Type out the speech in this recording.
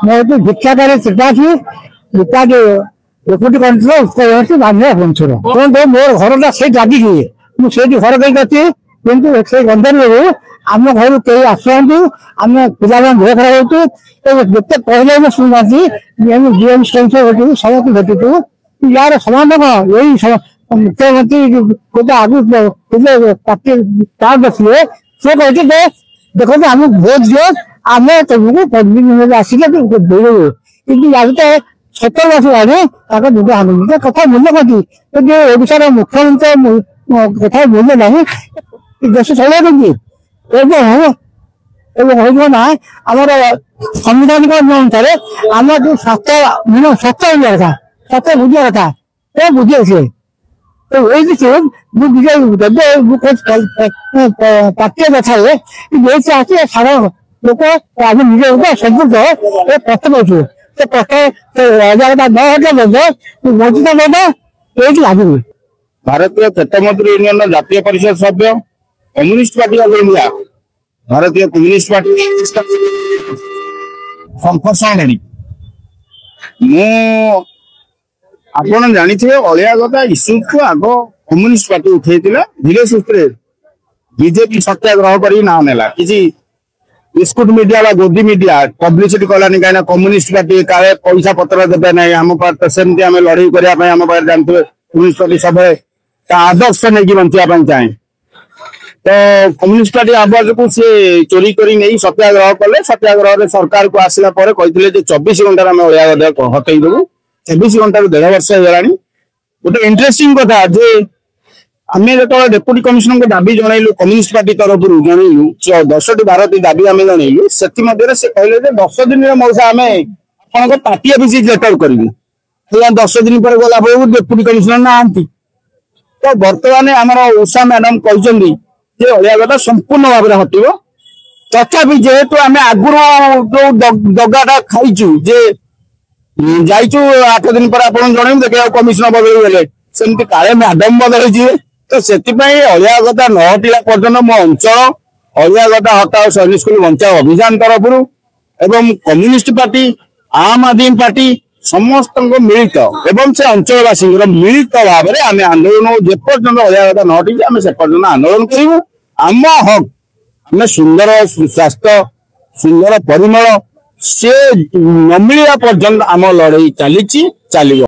मोदी भिक्षा करे चिताची भिक्षा के डेपुटी कंट्रोल उसको मान्य पहुंचो तो मोर घर से जागी मुझे घर कहीं अच्छी किंतु से गंधन आम घर कई आसुँच आम पिला देह खराब होते कहले शुणुना जीएम भेटू समस्त भेटू यार समाधान कौन यही मुख्यमंत्री गोटे आगे पार्टी कार्ड रखिए से कहते देखो आम भोट दियो आम तुमको आसिक कि 70 वर्ष आगे दुर्गा हानि कथा मूल्य कथी ओडार मुख्यमंत्री कथा मूल्य ना देश चल ना आम संविधानिक अनुसार आम जो स्वास्थ्य था स्वास्थ्य बुझा कथा तो बुझे सी तो पार्टी कथा आसे सारा लोक आम निजे सब प्रश्न भारतीय खेत मजदूर यूनियन जातीय परिषद सभ्य कम्युनिस्ट पार्टी ऑफ इंडिया भारतीय कम्युनिस्ट पार्टी संपर्क आपण जानी अलिया गदा इश्यू को आग कम्युनिस्ट पार्टी उठे धीरे सुस्थे बीजेपी सत्याग्रह कर ना नेला किसी बिस्कुट मीडिया वा गोदी मीडिया पब्लिसिटी कलानी कहीं कम्युनिस्ट पार्टी काले पैसा पत्र देवे ना आम सेमती आम लड़ाई करने आम पाखे जानते कम्युनिस्ट पार्टी सब आदर्श नहीं बचापी चाहे तो कम्युनिस्ट पार्टी आवाज को सी चोरी कर नहीं सत्याग्रह कले सत्याग्रह सरकार को आसला कहते 24 घंटा आम अलिया गदा हटईदेबू 24 घंटा 1.5 वर्ष होगा गोटे इंटरेस्टिंग कथा जे आम जो डेपुटी कमिशनर को दाबी जनइलु कम्युनिस्ट पार्टी तरफ जनइलु 10 टी 12 टी दाबी आम जनइलु से कहले 10 दिन मौसा आम आप पार्टी ऑफिस लेटर करूँ 10 दिन पर गला बेलू डेपुटी कमिशनर ना तो बर्तमान आम उषा मैडम कहते अलिया गदा संपूर्ण भाव में हटो तथापि जेहेतु आम आगुरी जो दगाटा खाइचु जे जाइचु 8 दिन पर आप जन देखे कमिशनर बदल सेमती काले मैडम बदल तो से अलिया गदा न हटिला पर्यटन मो अंचल अलिया गदा हटाओ सैनिक स्कूल बचाओ अभियान तरफ एवं कम्युनिस्ट पार्टी आम आदमी पार्टी समस्त मिलित एवं से अंचलवासी मिलित भाव में आम आंदोलन जेपर्यंत अलिया गदा न हटि आम से पर्यटन आंदोलन करूँ आम हक आम सुंदर स्वास्थ्य सुंदर परिमल से न मिलवा पर्यंत आम लड़ाई चली।